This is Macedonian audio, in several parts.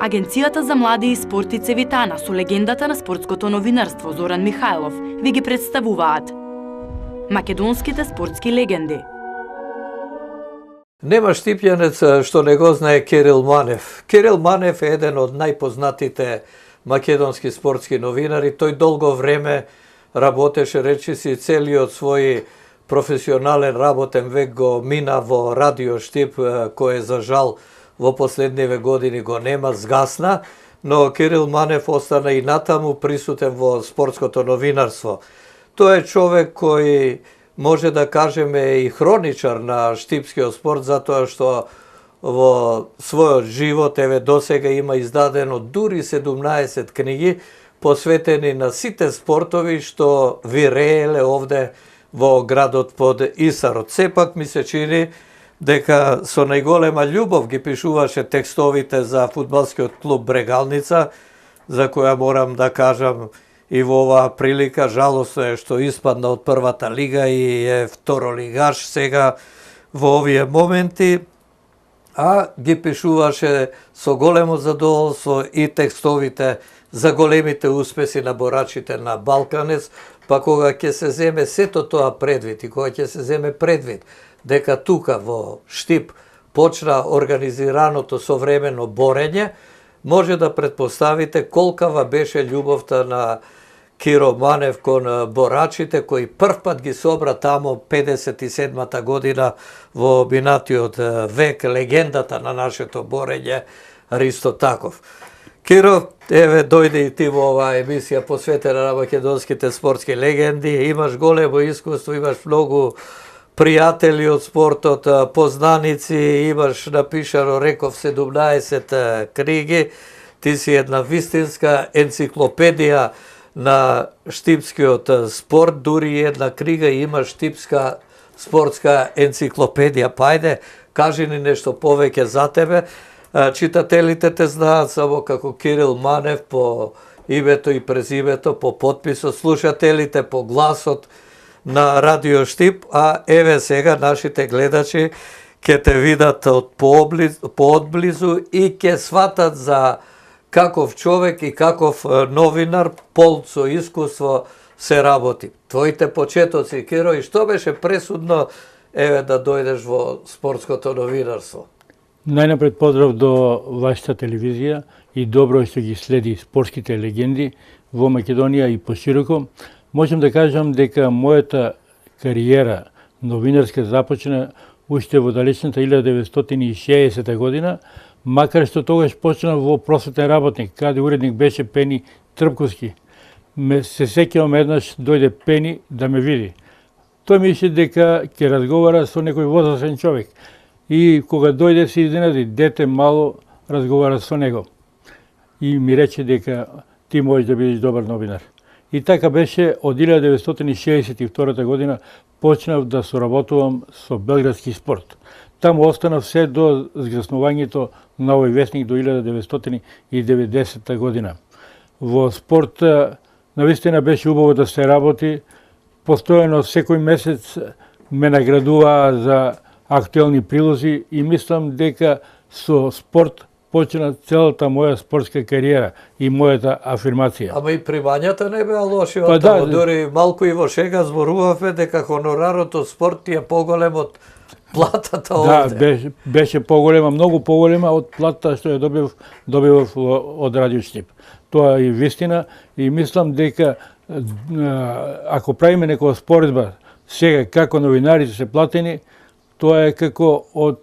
Агенцијата за млади и спорт и Цевитана со легендата на спортското новинарство Зоран Михајлов ви ги представуваат македонските спортски легенди. Нема штипјанец што не го знае Кирил Манев. Кирил Манев е еден од најпознатите македонски спортски новинари. Тој долго време работеше, речиси, целиот свој професионален работен век го мина во радио Штип, кој за жал во последниве години го нема, згасна, но Кирил Манев остана и натаму присутен во спортското новинарство. Тој е човек кој може да кажеме и хроничар на штипскиот спорт, затоа што во својот живот, еве досега има издадено дури 17 книги посветени на сите спортови што вирееле овде во градот под Исарот. Сепак ми се чини дека со најголема љубов ги пишуваше текстовите за фудбалскиот клуб Брегалница, за која морам да кажам и во оваа прилика, жалосно е што испадна од првата лига и е второлигаш сега во овие моменти, а ги пишуваше со големо задоволство и текстовите за големите успеси на борачите на Балканец, па кога ќе се земе сето тоа предвид и кога ќе се земе предвид дека тука во Штип почна организираното современо борење, може да предпоставите колкава беше љубовта на Киро Манев кон борачите, кои првпат ги собра тамо 57-та година во минатиот век, легендата на нашето борење Ристо Таков. Киро, еве дојде и ти во оваа емисија посветена на македонските спортски легенди, имаш големо искуство, имаш многу пријатели од спортот, познаници, имаш напишано, реков, 17 книги, ти си една вистинска енциклопедија на штипскиот спорт, дури една книга има штипска спортска енциклопедија. Пајде, кажи ни нешто повеќе за тебе. Читателите те знаат само како Кирил Манев по името и презимето, по подписот, слушателите по гласот на Радио Штип, а еве сега нашите гледачи ќе те видат од поодблизу и ќе сватат за каков човек и каков новинар, полн со искуство се работи. Твоите почетоци, Киро, и што беше пресудно еве да дојдеш во спортското новинарство? Најнапред поздрав до вашата телевизија и добро што ги следи спортските легенди во Македонија и пошироко. Можам да кажам дека мојата кариера новинарска започна уште во далечната 1960 година, макар што тогаш почна во просветен работник, каде уредник беше Пени Трпковски. Се сеќавам еднаш дојде Пени да ме види. Тој мисли дека ќе разговара со некој возрастен човек. И кога дојде се изненади, дете мало разговара со него. И ми рече дека ти можеш да бидеш добар новинар. И така беше од 1962 година почнав да соработувам со Белградски спорт. Таму останав се до згаснувањето на овој весник до 1990 година. Во спорт навистина беше убаво да се работи. Постојано секој месец ме наградуваа за актуелни прилози и мислам дека со спорт почна целата моја спортска кариера и мојата афирмација. Ама и примањата не беа лоши од тамо, дури малку и во шега зборувавме дека хонорарот од спорт ти е поголем од платата овде. Да, беше поголема, многу поголема од платата што ја добивав од Радио Штип. Тоа е вистина и мислам дека ако правиме некоја споредба сега како новинарите се платени, тоа е како од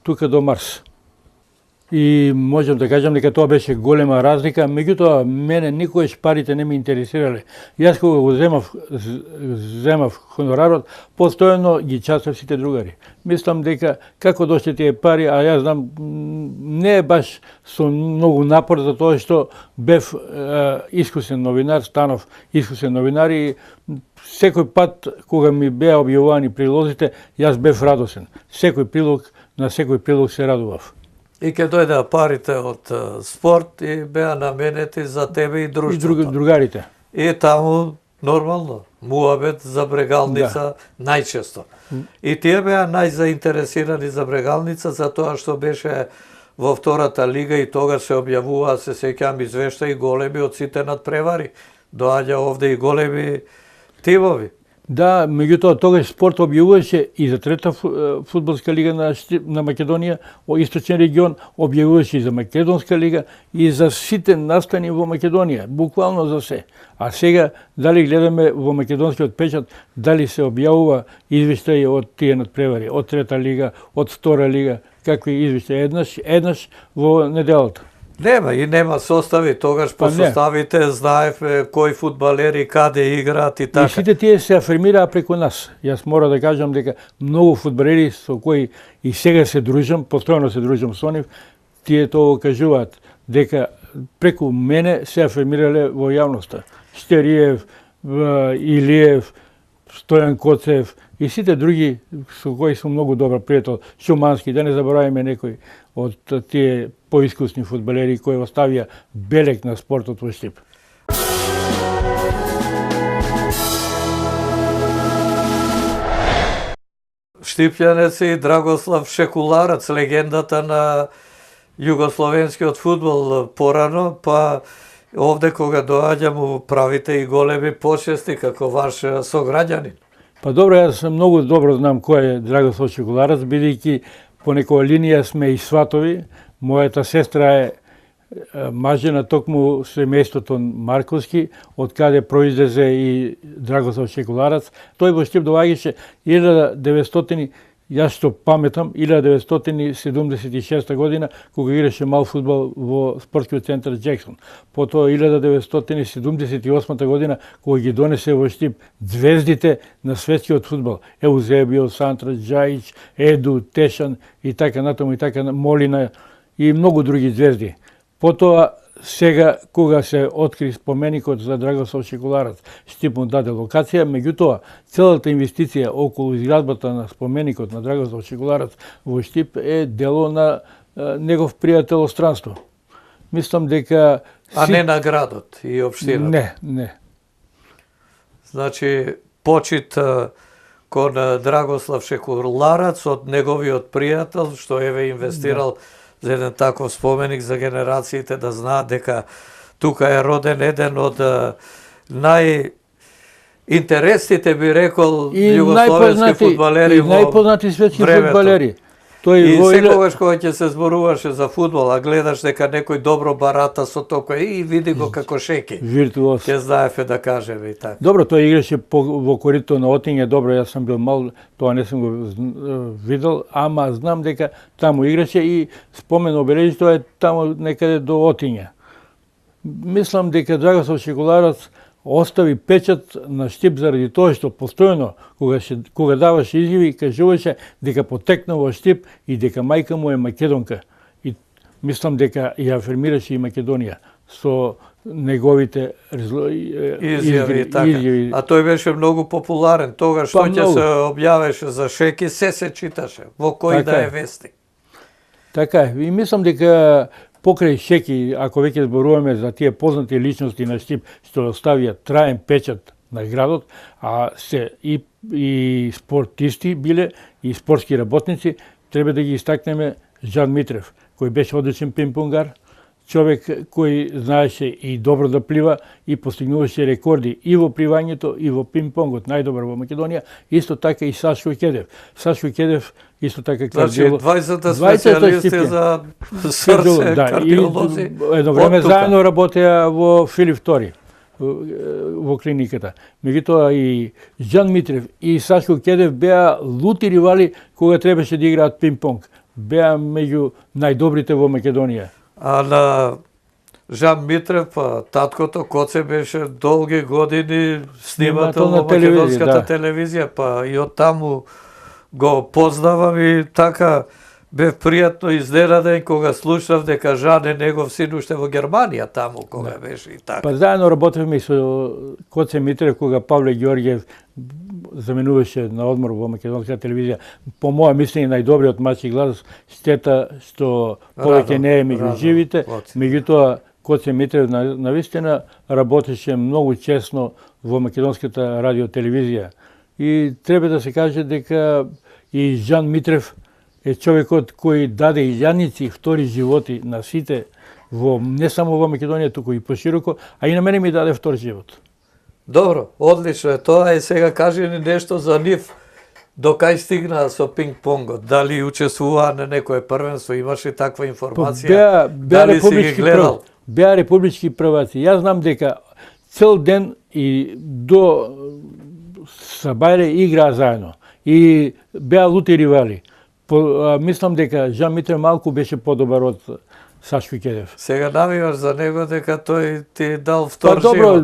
тука до Марс. И можам да кажам дека тоа беше голема разлика, меѓутоа мене никогаш парите не ме интересирале. Јас кога го земав хонорарот, постојано ги часав сите другари. Мислам дека како дошле тие пари, а јас знам не е баш со многу напор, за тоа што бев искусен новинар, станав искусен новинар и секој пат кога ми беа објавувани прилозите, јас бев радосен. На секој прилог се радував. И ке дојдеа парите од спорт и беа наменети за тебе и друштвото. И другарите. И таму нормално, муабет за Брегалница најчесто. И тие беа најзаинтересирани за Брегалница, затоа што беше во втората лига и тогаш се објавуваа, се сеќавам, извештаи големи од сите надпревари. Доаѓа овде и големи тимови. Да, меѓутоа тогаш спорт објавуваше и за трета фудбалска лига на Македонија, Источен регион, објавуваше и за Македонска лига и за сите настани во Македонија, буквално за се. А сега, дали гледаме во македонскиот печат, дали се објавува извештаи од тие надпревари, од трета лига, од втора лига, какви извештаи, еднаш во неделата. Нема и нема состави, тогаш по составите знаевме кои фудбалери каде играат и така. И сите тие се афирмираа преку нас. Јас мора да кажам дека многу фудбалери со кои и сега се дружам, постојано се дружам со нив, тие тоа кажуваат дека преку мене се афирмирале во јавноста. Штериев, Илиев, Стојан Коцев и сите други со кои сум многу добар пријател, Шумански, да не забораваме некои од тие поискусни фудбалери кои оставија белег на спортот во Штип. Штипјанец и Драгослав Шекуларац, легендата на југословенскиот фудбал порано, па овде кога доаѓа му правите и големи почести како ваш сограѓанин. Па добро, јас многу добро знам кој е Драгослав Шекуларац, бидејќи по некоја линија сме и сватови. Мојата сестра е мажена токму семејството Марковски, од каде произлезе и Драгослав Шекуларац. Тој во Штип доаѓаше 1900, јас што паметам, 1976 година, кога играше мал фудбал во спортскиот центар Джексон. Потоа 1978 година, кога ги донесе во Штип звездите на светскиот фудбал. Еузебио, Сантра, Джаич, Еду, Тешан и така натаму и така Молина и многу други звезди. Потоа сега кога се откри споменикот за Драгослав Шекуларац, Штип му даде локација, меѓутоа целата инвестиција околу изградбата на споменикот на Драгослав Шекуларац во Штип е дело на негов пријател од странство. Мислам дека А не на градот и општината. Не. Значи почит кон Драгослав Шекуларац од неговиот пријател што еве инвестирал за еден таков споменик за генерациите да знаат дека тука е роден еден од најинтересните, би рекол, југословенски фудбалери во најпознати светски фудбалери. И секогаш кога ќе се зборуваше за фудбал, а гледаш дека некој добро барата со тока и види го како шеки. Виртуоз. Ќе знаеве да кажеме и така. Добро, тој играше во корито на Отиње, добро, јас сум бил мал, тоа не сум го видел, ама знам дека таму играше и спомен обележи, тоа е таму некаде до Отиње. Мислам дека Драгослав Шекуларац остави печат на Штип заради тоа што постојано кога даваше изјави кажуваше дека потекнал во Штип и дека мајка му е македонка. И мислам дека ја афирмираше и Македонија со неговите изјави. А тој беше многу популарен. Тогаш што ќе се објавеше за шеки, се читаше во кој да е вестник. Така е. И мислам дека покрај шеки, ако веќе зборуваме за тие познати личности на Штип што оставија траен печат на градот, а се и спортисти биле, и спортски работници, треба да ги истакнеме Жан Митрев, кој беше одличен пинг-понгар, човек кој знаеше и добро да плива и постигнуваше рекорди и во пливањето и во пинг-понгот, најдобар во Македонија, исто така и Сашко Кедев. Сашко Кедев исто така кардиолог. Значи 20 специјалисти за срце, кардиолози. Едно време заедно работеа во Филип II во клиниката. Меѓутоа и Жан Митрев и Сашко Кедев беа лути ривали кога требаше да играат пинг-понг. Беа меѓу најдобрите во Македонија. А на Жан Митрев, таткото Коце беше долги години снимател во македонската телевизија, па и од таму го познавам и така бев пријатно изненаден кога слушав дека Жан е негов син уште во Германија таму кога беше и така. Па заедно работевме и со Коце Митрев кога Павле Ѓорѓиев заменуваше на одмор во македонската телевизија. По моја мислење најдобриот мачи глас, штета што повеќе не е меѓу живите, меѓутоа Коце Митрев навистина работеше многу чесно во македонската радиотелевизија. И треба да се каже дека и Жан Митрев е човекот кој даде илјадници втори животи на сите, не само во Македонија, туку и пошироко, а и на мене ми даде втор живот. Добро, одлично е тоа и сега кажи ни нешто за нив. До кај стигнаа со пинг-понгот? Дали учествуваа на некое првенство? Имаш ли таква информација? Дали си ги гледал? Беа републички прваци. Јас знам дека цел ден и до Сабајле играа заедно. И беа лути ривали. Мислам дека Жан Митре малку беше подобар од Сашко Кедев. Сега навиваш за него дека тој ти дал втор живот. Добро, живот.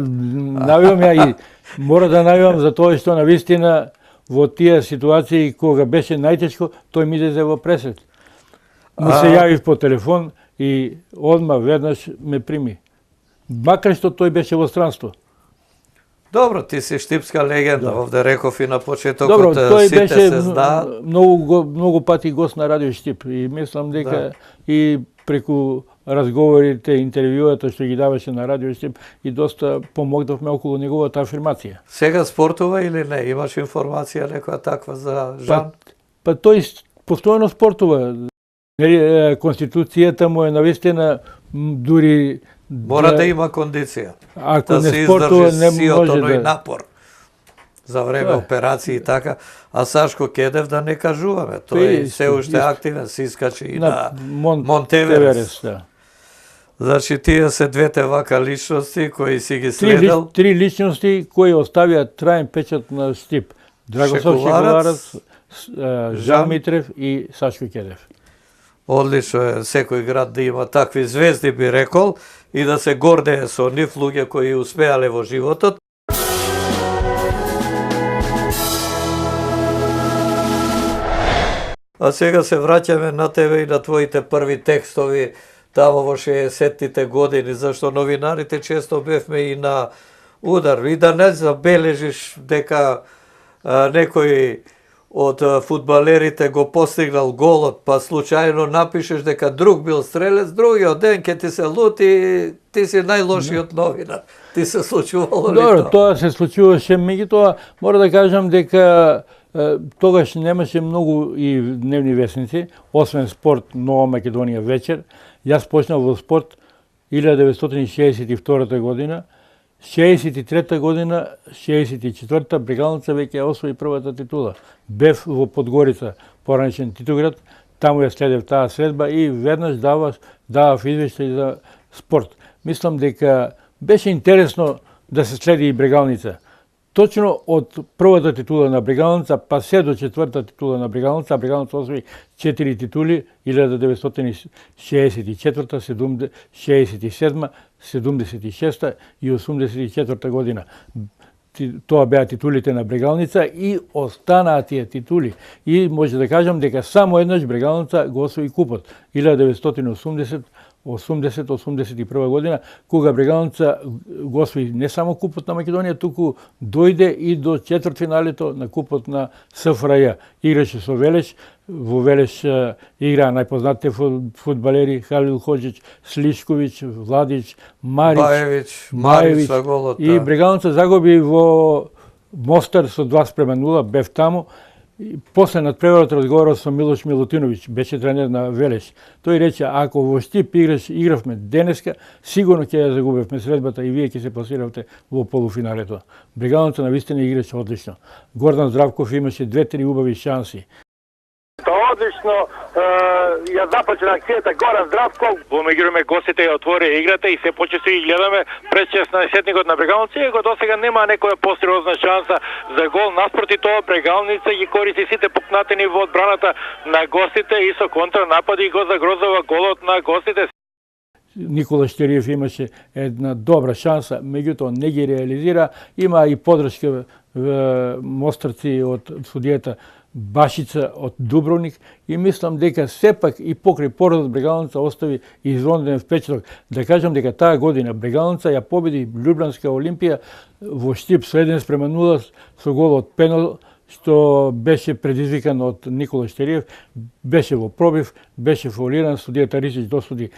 навивам ја и мора да навивам за тоа што навистина во тие ситуации кога беше најтешко, тој ми излезе во пресет. Му се јавив по телефон и одма веднаш ме прими. Макар што тој беше во странство. Добро, ти си штипска легенда, да. Овде реков и на почетокот. Добро, тој сите беше се знаат. многу пати гост на Радио Штип и мислам дека да. И преку разговорите, интервјуата што ги даваше на Радио Штип и доста помогнавме околу неговата афирмација. Сега спортува или не? Имаш информација некоја таква за Жан? Па тој постојано спортува. Конституцијата му е навистина дури мора да има кондиција. Ако да не спортува не може да напор за време операции и така, а Сашко Кедев да не кажуваме, тој се уште активен, се искачи и на Монтеверест. Да. Значи тие се двете вака личности кои си ги следел. Три личности кои оставија траен печат на Штип. Драгосов Шекуларац, Жан Митрев и Сашко Кедев. Одлично е секој град да има такви звезди, би рекол, и да се гордее со нив луѓе кои успеале во животот. А сега се враќаме на тебе и на твоите први текстови тамо во 60-тите години, зашто новинарите често бевме и на удар. И да не забележиш дека некој од фудбалерите го постигнал голот, па случајно напишеш дека друг бил стрелец, другиот ден ке ти се лути, ти си најлошиот новинар. Ти се случувало ли тоа? Добро, тоа се случуваше, меѓутоа мора да кажам дека тогаш немаше многу и дневни весници, освен спорт Нова Македонија вечер. Јас почнав во спорт 1962 година, 63 година, 64-та Брегалница веќе освои првата титула. Бев во Подгорица, поранешен Титоград, таму ја следев таа следба и веднаш давав извештај за спорт. Мислам дека беше интересно да се следи и Брегалница. Точно од првата титула на Брегалница, па се до четврта титула на Брегалница, Брегалница освои 4 титули, 1964, 67, 76 и 84 година. Тоа беа титулите на Брегалница и останаа тие титули. И може да кажам дека само еднаш Брегалница го освои купот. 1980-81 година, кога Брегалница го освои не само купот на Македонија, туку дојде и до четвртфиналето на купот на СФРЈ. Играше со Велеш, во Велеш играа најпознатите фудбалери Халил Хоџич, Слишковиќ, Владич, Марич, Мајевиќ, и Брегалница загуби во Мостар со 2:0, бев таму. После надпреварот разговарав со Милош Милутиновиќ, беше тренер на Велеш. Тој рече, ако во Штип игравме денеска, сигурно ќе ја загубевме средбата и вие ќе се пласиравте во полуфиналето. Брегалница навистина играше одлично. Гордан Здравков имаше 2-3 убави шанси. Одлично ја започна акцијата Горан Здравков. Во меѓувреме гостите ја отвори играта и се почесто ги гледаме пред 16-тникот на Брегалница, иако досега нема некоја посериозна шанса за гол. Наспроти тоа Брегалница ги користи сите пукнатини во одбраната на гостите и со контранапади го загрозува голот на гостите. Никола Штериев имаше една добра шанса, меѓутоа не ги реализира. Има и подршка мостарци од судијата Башица од Дубровник и мислам дека сепак и покрај поразот Брегалница остави извонеден впечаток. Да кажам дека таа година Брегалница ја победи Љубљанска Олимпија во Штип со 1:0 со гол од пенал, што беше предизвикан од Никола Штериев, беше во пробив, беше фаулиран, судијата Рисич досуди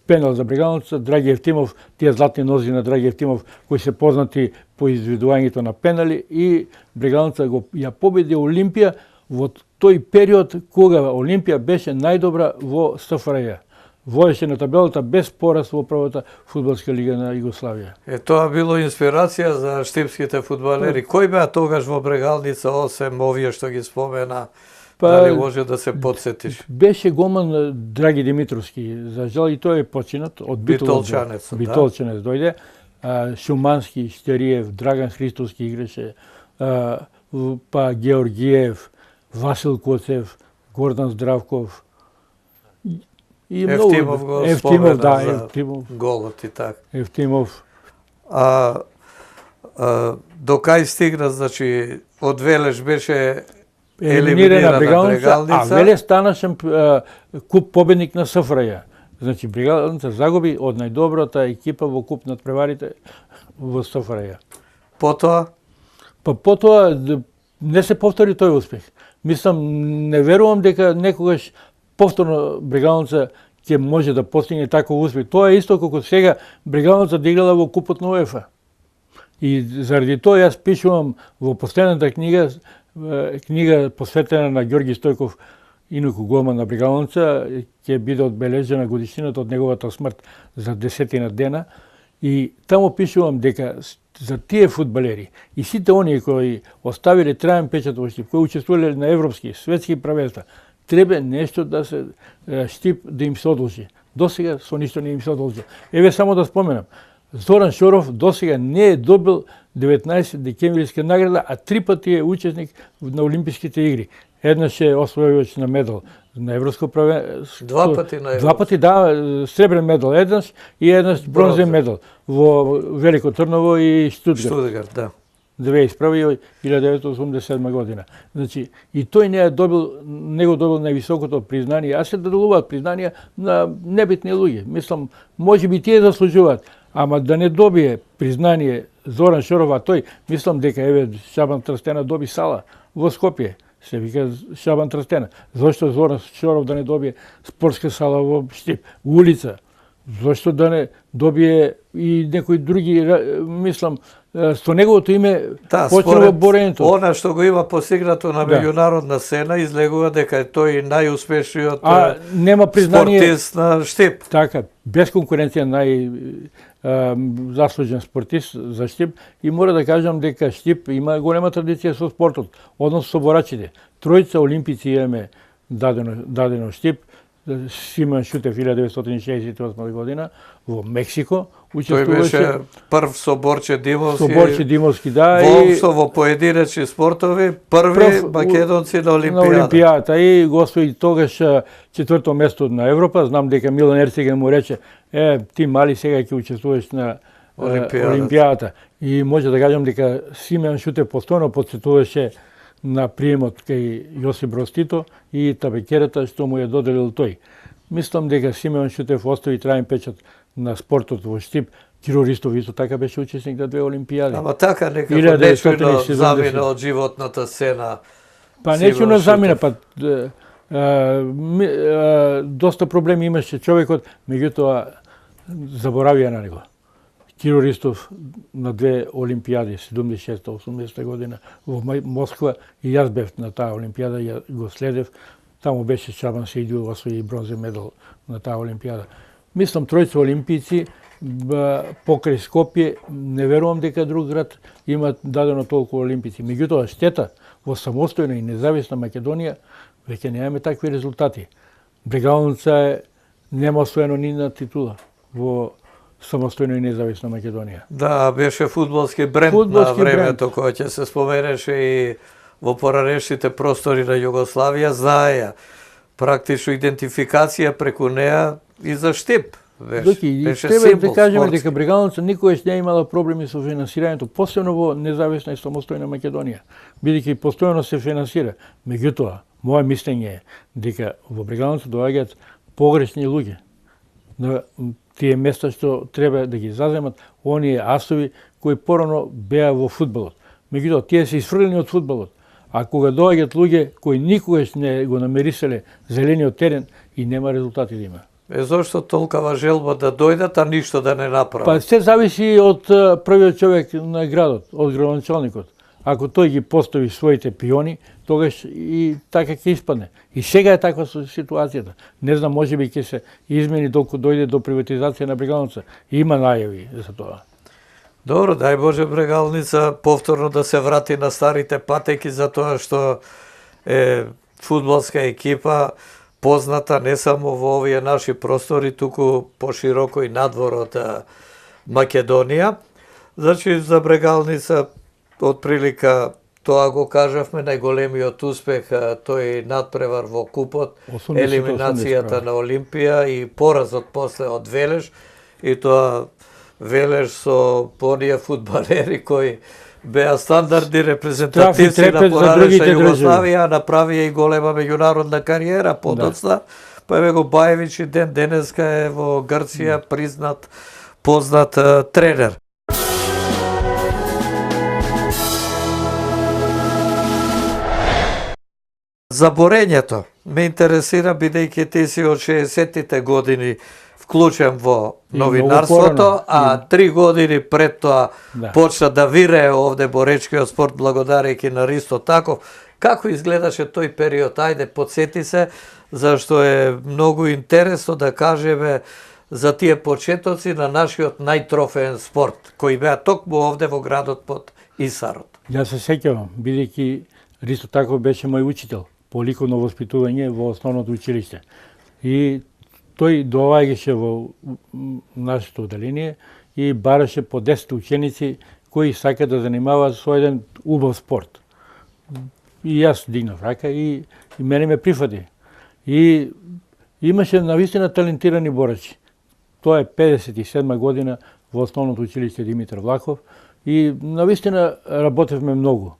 пенал за Брегалница. Драги Евтимов, тие златни нози на Драги Евтимов, кои се познати по изведувањето на пенали, и Брегалница ја победи Олимпија во тој период кога Олимпија беше најдобра во СФРЈ. Водеше на табелата без пораз во првата фудбалска лига на Југославија. Тоа било инспирација за штипските фудбалери. Кој беа тогаш во Брегалница, осем овие што ги спомена? Дали може да се подсетиш? Беше голман Драги Димитровски, за жал и тој е починат од Битолчанец. Битолчанец дојде. Шумански, Штериев, Драган Христовски играше, па Георгиев, Васил Коцев, Гордан Здравков. И Евтимов го Евтимов, да, Евтимов. Голот и така. Евтимов. До кај стигна, значи, од Велеш беше елиминирана Брегалница, а Велес станаше куп победник на СФРЈ. Значи, Брегалница загуби од најдобрата екипа во куп надпреварите во СФРЈ. Потоа? Потоа не се повтори тој успех. Мислам, не верувам дека некогаш повторно Брегалница ќе може да постигне таков успех. Тоа е исто како сега Брегалница да играла во купот на УЕФА. И заради тоа јас пишувам во последната книга посветена на Ѓорги Стојков, инаку голман на Брегалница, ќе биде одбележена годишнината од неговата смрт за 10 дена. И таму пишувам дека за тие фудбалери и сите оние кои оставиле траен печат во Штип, кои учествувале на европски, светски правенства, треба нешто да се Штип да им се одолжи. Досега со ништо не им се одолжи. Еве само да споменам, Зоран Шоров досега не е добил 19 декемвриска награда, а 3 пати е учесник на Олимписките игри. Еднаш е освојувач на медал на европско правенство. 2 пати на европско. 2 пати, да, сребрен медал еднаш и еднаш бронзен медал во Велико Трново и Штутгарт. Штутгарт, да. 2001 и 1987 година. Значи, и тој не го добил највисокото признание, а се доделуваат признанија на небитни луѓе. Мислам, може би тие заслужуваат, ама да не добие признание Зоран Шоров, а тој, мислам дека еве Шабан Трстена доби сала во Скопје. Се вика Шабан Трстена. Зошто Зоран Шоров да не добие спортска сала во Штип, улица? Зошто да не добие и некои други, мислам, со неговото име почнува борењето. Она што го има постигнато на меѓународна сцена, излегува дека е тој најуспешниот нема признание, спортист на Штип. Така, без конкуренција заслужен спортист за Штип, и мора да кажам дека Штип има голема традиција со спортот, односно со борачите. Тројца олимпици имаме дадено Штип. Симеон Шутев 1968 година во Мексико учествуваше. Тој беше прв со Борче Димовски. Со Борче Димовски, да, Воопшто во поединечни спортови први македонци на Олимпијата. И го освои тогаш 4-то место на Европа. Знам дека Милан Ерцеген му рече: ти мали сега ќе учествуваш на Олимпијата. И може да кажам дека Симеон Шутев постојано потсетуваше на приемот кај Јосип Броз Тито и табекерата што му ја доделил тој. Мислам дека Симеон Шутев остави траен печат на спортот во Штип. Киро Ристов исто така беше учесник на 2 олимпијади. Ама така некако нечујно замина од животната сцена. Па нечујно замина, па доста проблеми имаше човекот, меѓутоа заборавија на него. Киро Ристов на 2 олимпијади, 76-80 година во Москва, и јас бев на таа олимпијада, ја го следев. Таму беше Шабан Сејдиев, освои бронзен медал на таа олимпијада. Мислам, тројца олимпици покрај Скопје, не верувам дека друг град има дадено толку олимпици. Меѓутоа, штета во самостојна и независна Македонија, веќе немаме такви резултати. Брегалница нема освоено ни на титула во самостојно и независна Македонија. Да, беше фудбалски бренд на времето, кој ќе се споменеше и во поранешните простори на Југославија, знаеја практично идентификација преку неа и за Штип. Беше треба да кажеме дека Брегалница никогаш не имала проблеми со финансирањето, посебно во независна и самостојна Македонија, бидејќи постојано се финансира. Меѓутоа, моје мислење е дека во Брегалница доаѓаат погрешни луѓе на тие места што треба да ги заземат оние асови кои порано беа во фудбалот. Меѓутоа, тие се исфрлени од фудбалот. А кога доаѓаат луѓе кои никогаш не го намерисале зелениот терен, и нема резултати да има. Зошто толкова желба да дојдат, а ништо да не направат? Па се зависи од првиот човек на градот, од градоначалникот. ако тој ги постави своите пиони, тогаш и така ќе испадне. И сега е таква ситуацијата. Не знам, може би ќе се измени докато дојде до приватизација на Брегалница. Има најави за тоа. Добро, дај Боже Брегалница повторно да се врати на старите патеки, затоа што е фудбалска екипа позната не само во овие наши простори, туку пошироко и надвор од Македонија. Значи, за Брегалница, отприлика, тоа го кажавме, најголемиот успех, тој надпревар во купот, елиминацијата на Олимпија и поразот после од Велеш, и тоа Велеш со оние фудбалери кои беа стандардни репрезентативци на поранешна Југославија, направија и голема меѓународна кариера подоцна, па еве го Баевич и ден денеска е во Грција признат, познат тренер. За борењето ме интересира, бидејќи ти си од 60-тите години вклучен во новинарството, а 3 години пред тоа почна да вирее овде боречкиот спорт благодарејќи на Ристо Таков. Како изгледаше тој период? Ајде, подсети се, зашто е многу интересно да кажеме за тие почетоци на нашиот најтрофеен спорт, кои беа токму овде во градот под Исарот. Јас се сеќавам, бидејќи Ристо Таков беше мој учител по ликовно воспитување во основното училиште. И тој доаѓаше во нашето оделение и бараше по 10 ученици кои сака да занимаваат со еден убав спорт. И јас дигнав рака и мене ме прифати. И имаше навистина талентирани борачи. Тоа е 57 година во основното училиште Димитар Влахов и навистина работевме многу.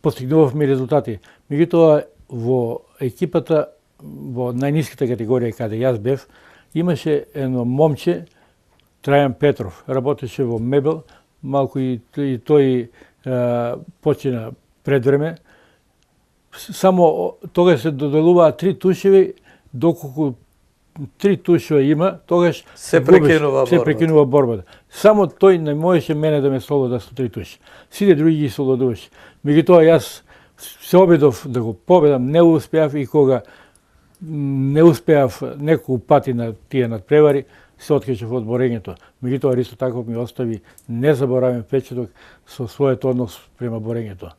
Постигнувавме резултати. Меѓутоа во екипата во најниската категорија каде јас бев, имаше едно момче, Трајан Петров, работеше во Мебел, малку и тој почина пред време. Само тогаш се доделуваа 3 тушеви, доколку 3 тушева има, тогаш се прекинува борбата. Само тој не можеше мене да ме солода со 3 туши. Сите други ги солодуваше. Меѓутоа јас се обидов да го победам, не успеав и кога не успеав неколку пати на тие надпревари, се откажав од борењето. Меѓутоа Ристо Таков ми остави незаборавен впечаток со својот однос према борењето.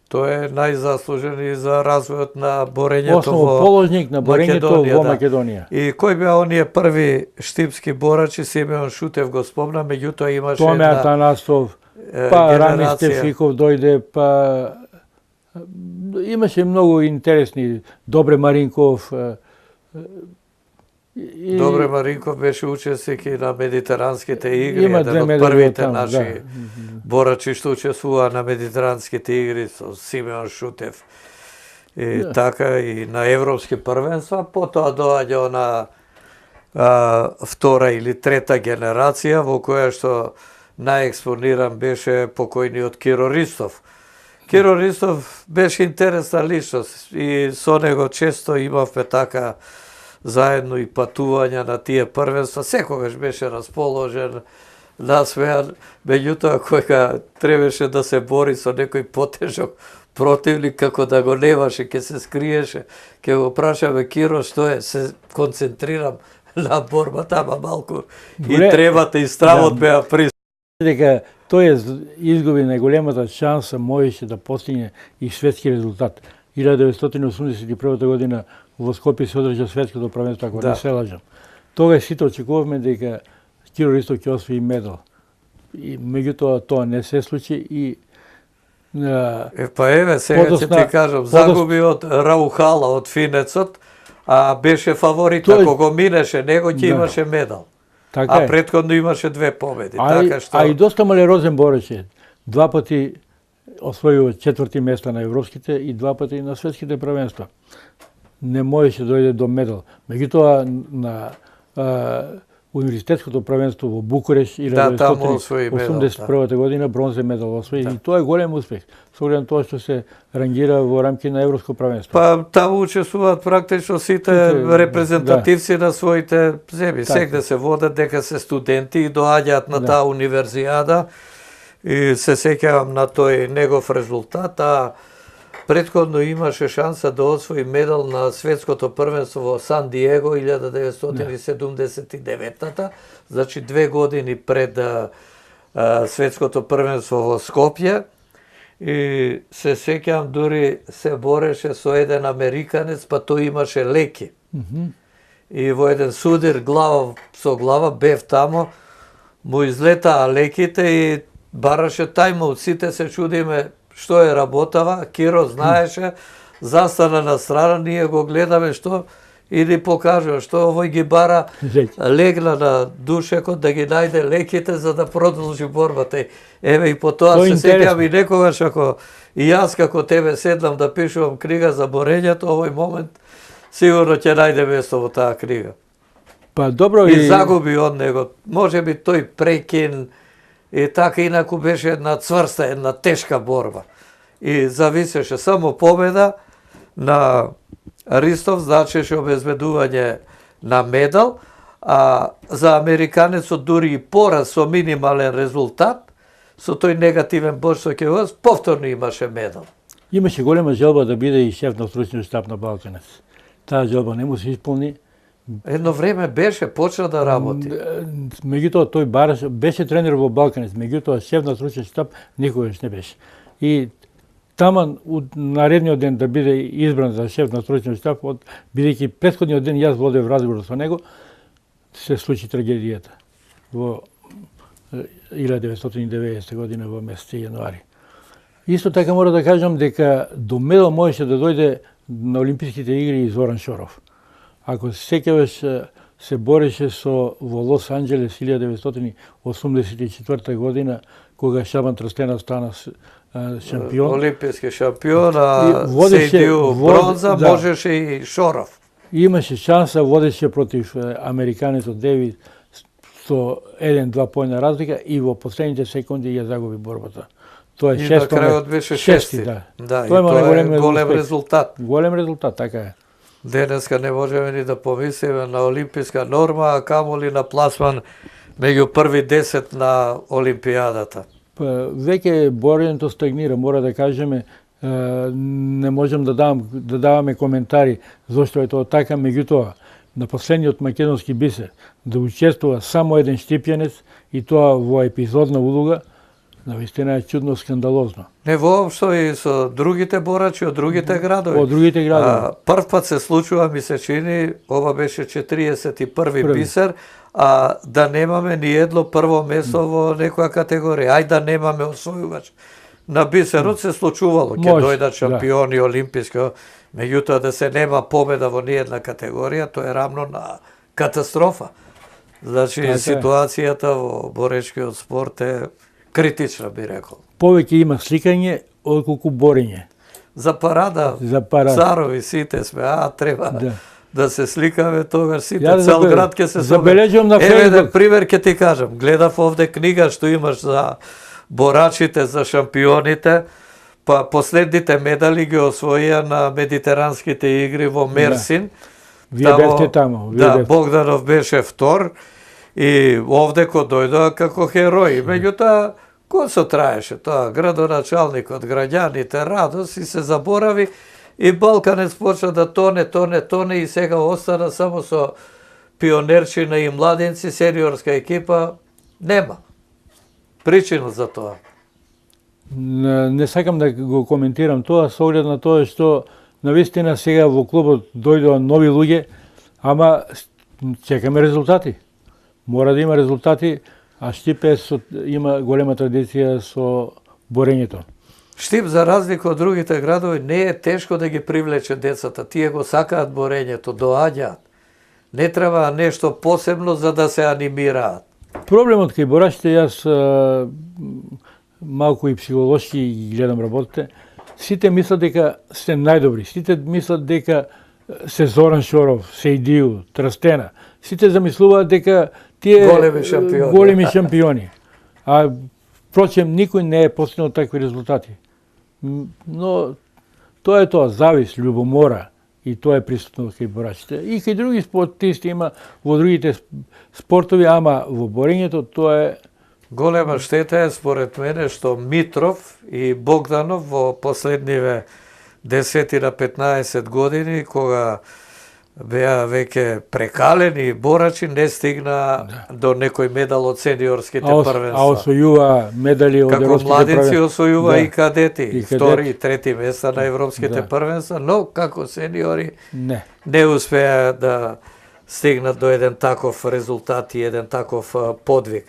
Тој е најзаслужен и за развојот на борењето основоположник на борењето во Македонија. И кои беа оние први штипски борачи? Симеон Шутев го спомна, меѓутоа имаше Томе Атанасов, па Рами Стефиков дојде, па имаше многу интересни, Добре Маринков. Добре Маринков беше учесник и на медитеранските игри, еден од првите наши борачи што учествуваа на медитеранските игри со Симеон Шутев. И така и на европски првенства, потоа доаѓа на втора или трета генерација во која што најекспониран беше покојниот Киро Ристов. Киро Ристов беше интересна личност и со него често имавме така заедно и патувања на тие првенства. Секогаш беше расположен, насмеан, меѓутоа кога требаше да се бори со некој потежок противник, како да го немаше, ќе се скриеше, ќе го прашаме Киро што е, се концентрирам на борбата, ама малку и требата и стравот беа присутни. Дека тој изгуби најголемата шанса, можеше да постигне и светски резултат. 1981 година во Скопје се одржа светското првенство, ако не се лажам. Тогаш сите очекувавме дека Киро Ристов ќе освои медал. И меѓутоа тоа не се случи и па еве, сега ќе ти кажам, загуби од Раухала, од финецот, а беше фаворит, ако го минеше него ќе имаше медал. А претходно имаше 2 победи. А и доста малерозен бореше. 2 пати освојува 4ти места на европските и 2 пати на светските првенства. Не можеше да дојде до медал. Меѓутоа на универзитетското првенство во Букуреш 1981 година бронзен медал освои и тоа е голем успех. Со оглед на тоа што се рангира во рамки на европско првенство. Па таму учествуваат практично сите репрезентативци на своите земји. Сегде се водат дека се студенти и доаѓаат на таа универзијада И се сеќавам на тој негов резултат, а претходно имаше шанса да освои медал на светското првенство во Сан Диего 1979-та, значи 2 години пред светското првенство во Скопје. И се сеќавам дури се бореше со еден американец, па тој имаше леки. И во еден судир глава со глава бев тамо, му излетаа леките и бараше тајмаут. Сите се чудиме што е работава, Киро знаеше, застана на страна, ние го гледаме што и ни покажува што овој ги бара, легна на душекот да ги најде леките за да продолжи борбата. Еве и по тоа се сеќавам и некогаш ако и јас како тебе седнам да пишувам книга за борењето, овој момент сигурно ќе најде место во таа книга. Па добро и загуби од него. Можеби тој прекин и така инаку беше една цврста, една тешка борба. И зависеше само победа на Ристов, значеше обезбедување на медал, а за американецот дури и пораз со минимален резултат, со тој негативен бод што ќе воз, повторно имаше медал. Имаше голема желба да биде и шеф на стручниот штаб на Балканец. Таа желба не му се исполни. Едно време беше, почна да работи. Меѓутоа тој беше тренер во Балканец, меѓутоа шеф на стручниот штаб никогаш не беше. И таман наредниот ден да биде избран за шеф на стручниот штаб, бидејќи претходниот ден јас водев разговор со него, се случи трагедијата во 1990 година во месец јануари. Исто така мора да кажам дека до медал можеше да дојде на Олимписките игри и Зоран Шоров. Ако се сеќаваш, се бореше во Лос Анџелес 1984 година, кога Шабан Трстена стана шампион. Олимписки шампион, а Сейдиу бронза, можеше и Шоров. Имаше шанса, водеше против американецот Девид со 1-2 поена разлика и во последните секунди ја загуби борбата. Тоа е шесто. И на крајот беше шести. Да, и тоа е голем резултат. Голем резултат, така е. Денеска не можеме ни да помислиме на олимписка норма, а камоли на пласман меѓу први 10 на Олимпијадата. Веќе борењето стагнира, мора да кажеме, не можем да даваме коментари зошто е тоа така, меѓутоа на последниот македонски бисер да учествува само еден штипјанец и тоа во епизодна улога, навистина е чудно, скандалозно. Не воопшто и со другите борачи од другите градови. Од другите градови. Прв пат се случува, ми се чини, ова беше 41-ви бисер, а да немаме ни едно прво место во некоја категорија. Ај да немаме освојувач. На бисерот се случувало, ќе дојдат шампиони олимписки, меѓутоа да се нема победа во ниедна категорија, тоа е рамно на катастрофа. Значи, ситуацијата во боречкиот спорт е критична, би рекол. Повеќе има сликање отколку борење. За парада, царови сите сме, треба да се сликаме тогаш сите, цел град ќе се забележувам на Facebook. Еве, пример ќе ти кажам, гледав овде книга што имаш за борачите, за шампионите, па последните медали ги освоија на медитеранските игри во Мерсин. Вие бевте тамо. Да, Богданов беше втор и овде кој дојдоа како херои. Меѓутоа, кој се траеше тоа? Градоначалникот, граѓаните, радост и се заборави и Балканец почна да тоне и сега остана само со пионерчина и младенци, сениорска екипа, нема. Причина за тоа. Не сакам да го коментирам тоа, со оглед на тоа што навистина сега во клубот дојдоа нови луѓе, ама чекаме резултати. Мора да има резултати, а Штип има голема традиција со борењето. Штип, за разлика од другите градови, не е тешко да ги привлече децата. Тие го сакаат борењето, доаѓаат. Не треба нешто посебно за да се анимираат. Проблемот кај борачите, јас малку и психолошки ги гледам работите, сите мислат дека се најдобри, сите мислат дека се Зоран Шоров, Сейдиу, Трстена, сите замислуваат дека тие големи шампиони. А впрочем, никој не е постигнал такви резултати. Но тоа е тоа, завис, љубомора, и тоа е присутно кај борачите. И кај други спортисти има во другите спортови, ама во борењето тоа е Голема штета е според мене што Митров и Богданов во последниве 10 на 15 години, кога беа веќе прекалени и борачи, не стигна до некој медал од сениорските првенства. А освојува медали од Како европските младици првенства. освојува и кадети, И втори и трети места на европските Да. првенства, но како сениори Не. успеа да стигнат до еден таков резултат и еден таков подвиг.